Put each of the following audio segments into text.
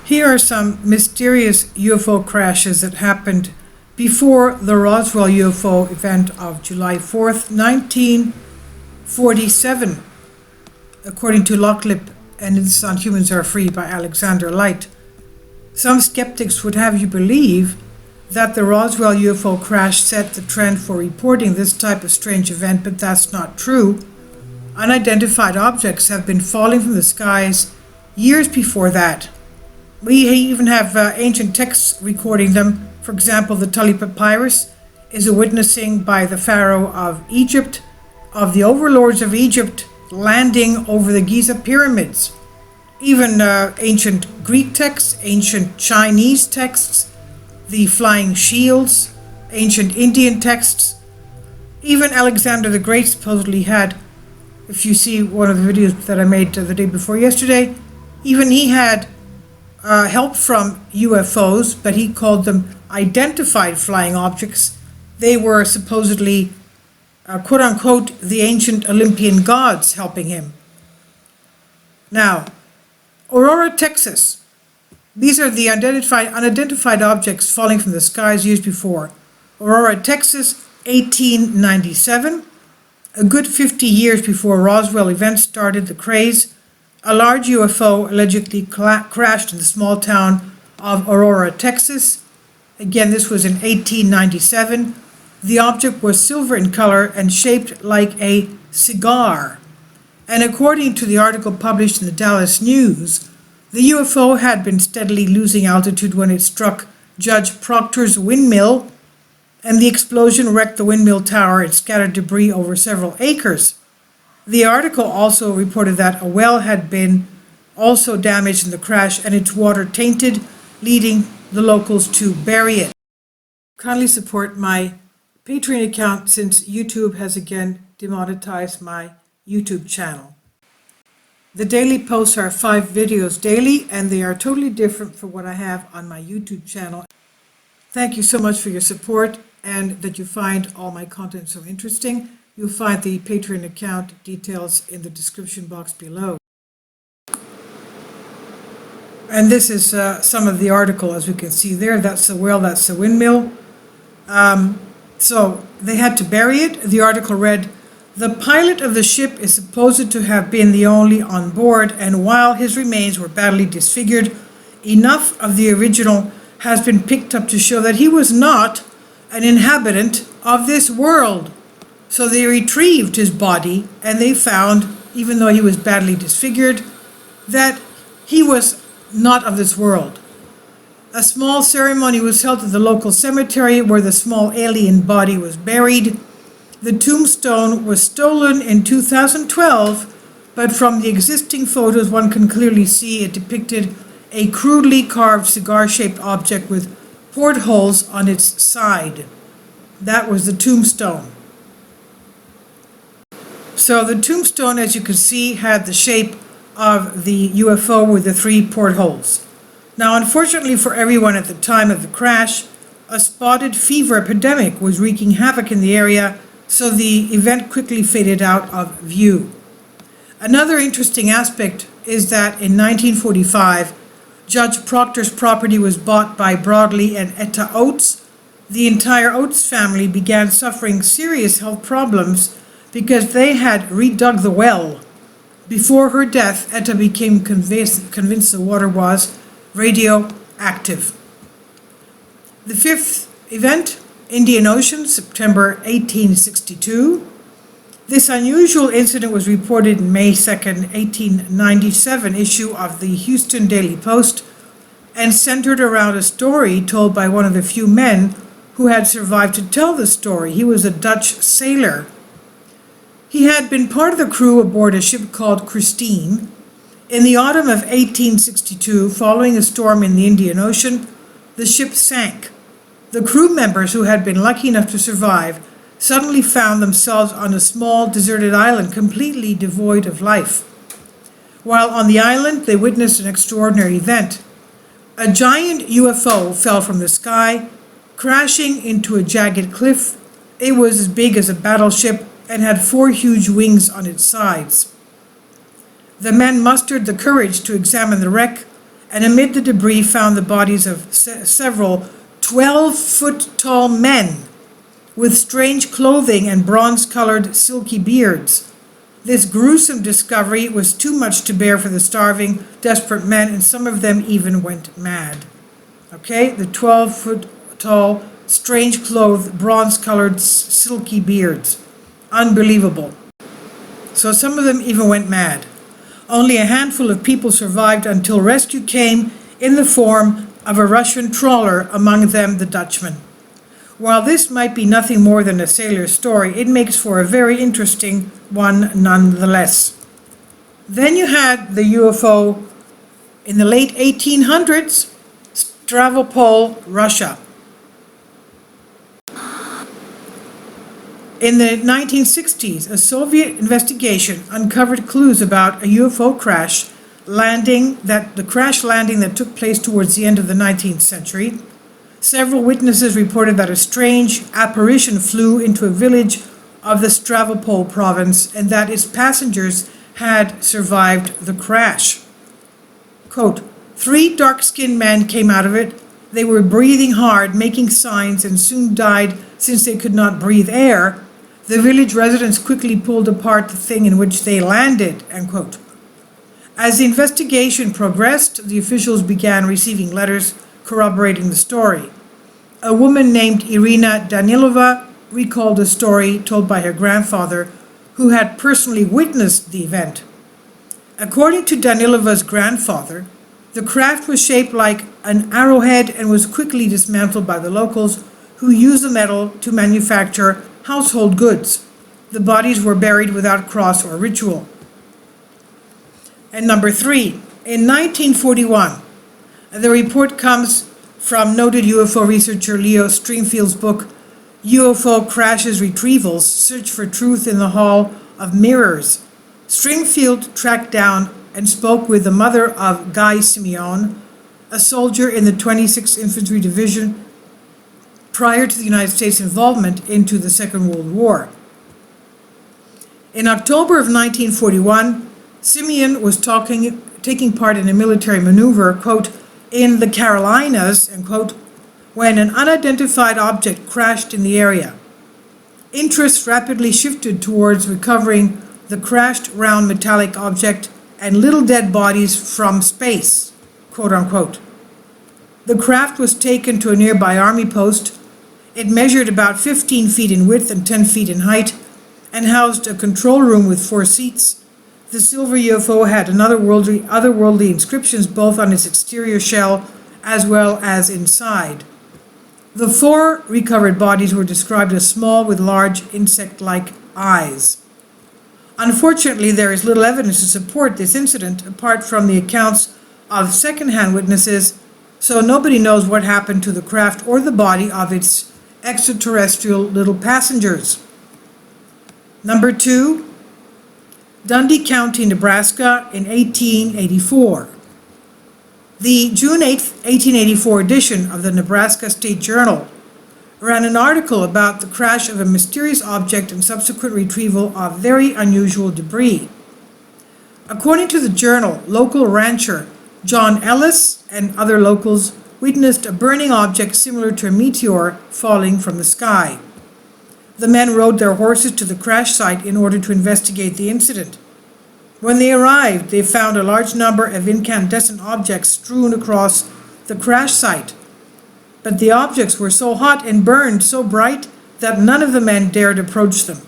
Here are some mysterious UFO crashes that happened before the Roswell UFO event of July 4th, 1947, according to Locklip and This on Humans Are Free by Alexander Light. Some skeptics would have you believe that the Roswell UFO crash set the trend for reporting this type of strange event, but that's not true. Unidentified objects have been falling from the skies years before that. We even have ancient texts recording them. For example, the Tully Papyrus is a witnessing by the Pharaoh of Egypt of the overlords of Egypt landing over the Giza pyramids. Even ancient Greek texts, ancient Chinese texts, the flying shields, ancient Indian texts. Even Alexander the Great supposedly had, if you see one of the videos that I made the day before yesterday, even he had help from UFOs, but he called them identified flying objects. They were supposedly, quote unquote, the ancient Olympian gods helping him. Now, Aurora, Texas. These are the unidentified objects falling from the skies years before. Aurora, Texas, 1897. A good 50 years before Roswell events started the craze, a large UFO allegedly crashed in the small town of Aurora, Texas. Again, this was in 1897. The object was silver in color and shaped like a cigar. And according to the article published in the Dallas News, the UFO had been steadily losing altitude when it struck Judge Proctor's windmill, and the explosion wrecked the windmill tower and scattered debris over several acres. The article also reported that a well had been also damaged in the crash and its water tainted, leading the locals to bury it. Kindly support my Patreon account since YouTube has again demonetized my YouTube channel. The daily posts are 5 videos daily, and they are totally different from what I have on my YouTube channel. Thank you so much for your support and that you find all my content so interesting. You'll find the Patreon account details in the description box below. And this is some of the article, as we can see there. That's the well, that's the windmill. So they had to bury it. The article read, "The pilot of the ship is supposed to have been the only on board, and while his remains were badly disfigured, enough of the original has been picked up to show that he was not an inhabitant of this world." So they retrieved his body, and they found, even though he was badly disfigured, that he was not of this world. A small ceremony was held at the local cemetery where the small alien body was buried. The tombstone was stolen in 2012, but from the existing photos one can clearly see it depicted a crudely carved cigar-shaped object with portholes on its side. That was the tombstone. So the tombstone, as you can see, had the shape of the UFO with the 3 portholes. Now, unfortunately for everyone at the time of the crash, a spotted fever epidemic was wreaking havoc in the area, so the event quickly faded out of view. Another interesting aspect is that in 1945, Judge Proctor's property was bought by Broadley and Etta Oates. The entire Oates family began suffering serious health problems because they had redug the well. Before her death, Etta became convinced the water was radioactive. The 5th event, Indian Ocean, September 1862. This unusual incident was reported in May 2nd, 1897 issue of the Houston Daily Post and centered around a story told by one of the few men who had survived to tell the story. He was a Dutch sailor. He had been part of the crew aboard a ship called Christine. In the autumn of 1862, following a storm in the Indian Ocean, the ship sank. The crew members who had been lucky enough to survive suddenly found themselves on a small deserted island completely devoid of life. While on the island, they witnessed an extraordinary event. A giant UFO fell from the sky, crashing into a jagged cliff. It was as big as a battleship and had 4 huge wings on its sides. The men mustered the courage to examine the wreck, and amid the debris found the bodies of several 12-foot-tall men with strange clothing and bronze-colored silky beards. This gruesome discovery was too much to bear for the starving, desperate men, and some of them even went mad. Okay, the 12-foot-tall, strange-clothed, bronze-colored, silky beards. Unbelievable. So some of them even went mad. Only a handful of people survived until rescue came in the form of a Russian trawler, among them the Dutchman. While this might be nothing more than a sailor's story, it makes for a very interesting one nonetheless. Then you had the UFO in the late 1800s, Stavropol, Russia. In the 1960s, a Soviet investigation uncovered clues about a UFO crash landing that took place towards the end of the 19th century. Several witnesses reported that a strange apparition flew into a village of the Stavropol province and that its passengers had survived the crash. Quote, 3 dark-skinned men came out of it. They were breathing hard, making signs, and soon died since they could not breathe air. The village residents quickly pulled apart the thing in which they landed, end quote. As the investigation progressed, the officials began receiving letters corroborating the story. A woman named Irina Danilova recalled a story told by her grandfather, who had personally witnessed the event. According to Danilova's grandfather, the craft was shaped like an arrowhead and was quickly dismantled by the locals, who used the metal to manufacture household goods. The bodies were buried without cross or ritual. And number 3, in 1941, the report comes from noted UFO researcher Leo Stringfield's book, UFO Crashes Retrievals, Search for Truth in the Hall of Mirrors. Stringfield tracked down and spoke with the mother of Guy Simeon, a soldier in the 26th Infantry Division prior to the United States involvement into the Second World War. In October of 1941, Simeon was taking part in a military maneuver, quote, in the Carolinas, end quote, when an unidentified object crashed in the area. Interest rapidly shifted towards recovering the crashed round metallic object and little dead bodies from space, quote unquote. The craft was taken to a nearby army post. It measured about 15 feet in width and 10 feet in height and housed a control room with 4 seats. The silver UFO had otherworldly inscriptions both on its exterior shell as well as inside. The 4 recovered bodies were described as small with large insect-like eyes. Unfortunately, there is little evidence to support this incident apart from the accounts of second-hand witnesses, so nobody knows what happened to the craft or the body of its extraterrestrial little passengers. Number 2, Dundee County, Nebraska in 1884. The June 8, 1884 edition of the Nebraska State Journal ran an article about the crash of a mysterious object and subsequent retrieval of very unusual debris. According to the journal, local rancher John Ellis and other locals witnessed a burning object similar to a meteor falling from the sky. The men rode their horses to the crash site in order to investigate the incident. When they arrived, they found a large number of incandescent objects strewn across the crash site. But the objects were so hot and burned so bright that none of the men dared approach them.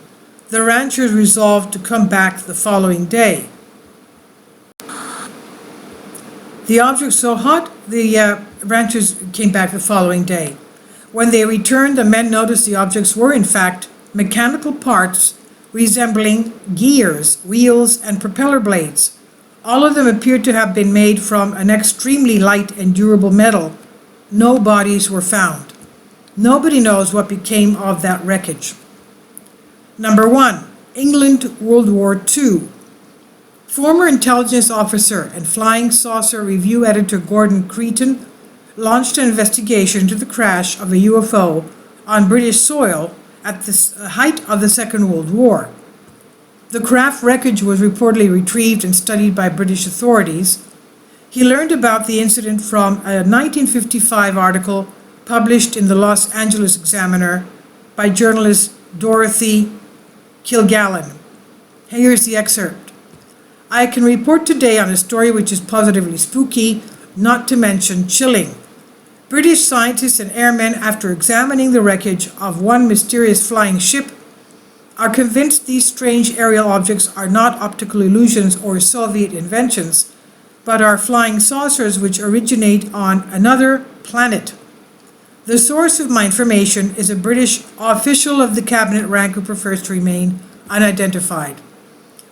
The ranchers resolved to come back the following day. The objects so hot, the ranchers came back the following day. When they returned, the men noticed the objects were in fact mechanical parts resembling gears, wheels, and propeller blades. All of them appeared to have been made from an extremely light and durable metal. No bodies were found. Nobody knows what became of that wreckage. Number 1, England, World War II. Former intelligence officer and flying saucer review editor Gordon Cretan launched an investigation into the crash of a UFO on British soil at the height of the Second World War. The craft wreckage was reportedly retrieved and studied by British authorities. He learned about the incident from a 1955 article published in the Los Angeles Examiner by journalist Dorothy Kilgallen. Here's the excerpt. I can report today on a story which is positively spooky, not to mention chilling. British scientists and airmen, after examining the wreckage of one mysterious flying ship, are convinced these strange aerial objects are not optical illusions or Soviet inventions, but are flying saucers which originate on another planet. The source of my information is a British official of the cabinet rank who prefers to remain unidentified.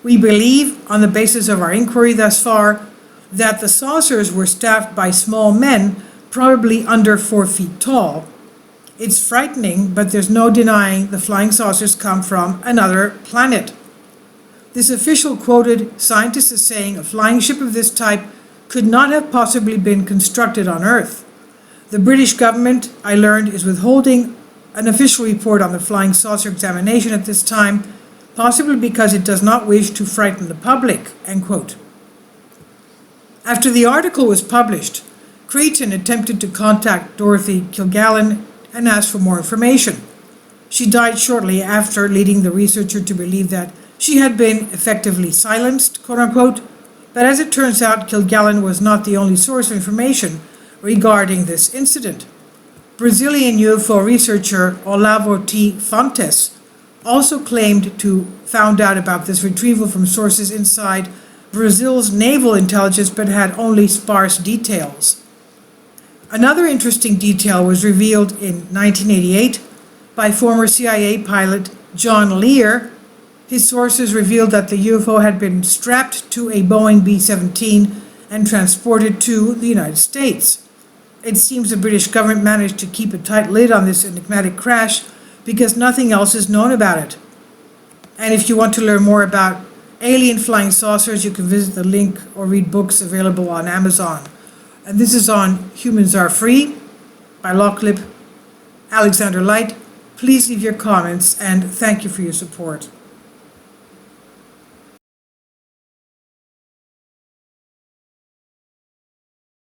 We believe, on the basis of our inquiry thus far, that the saucers were staffed by small men, probably under 4 feet tall. It's frightening, but there's no denying the flying saucers come from another planet. This official quoted scientists as saying a flying ship of this type could not have possibly been constructed on Earth. The British government, I learned, is withholding an official report on the flying saucer examination at this time, possibly because it does not wish to frighten the public, end quote. After the article was published, Cretan attempted to contact Dorothy Kilgallen and asked for more information. She died shortly after, leading the researcher to believe that she had been effectively silenced, quote unquote, but as it turns out, Kilgallen was not the only source of information regarding this incident. Brazilian UFO researcher Olavo T. Fontes also claimed to found out about this retrieval from sources inside Brazil's naval intelligence, but had only sparse details. Another interesting detail was revealed in 1988 by former CIA pilot John Lear. His sources revealed that the UFO had been strapped to a Boeing B-17 and transported to the United States. It seems the British government managed to keep a tight lid on this enigmatic crash because nothing else is known about it. And if you want to learn more about alien flying saucers, you can visit the link or read books available on Amazon. And this is on Humans Are Free by Locklip Alexander Light. Please leave your comments and thank you for your support.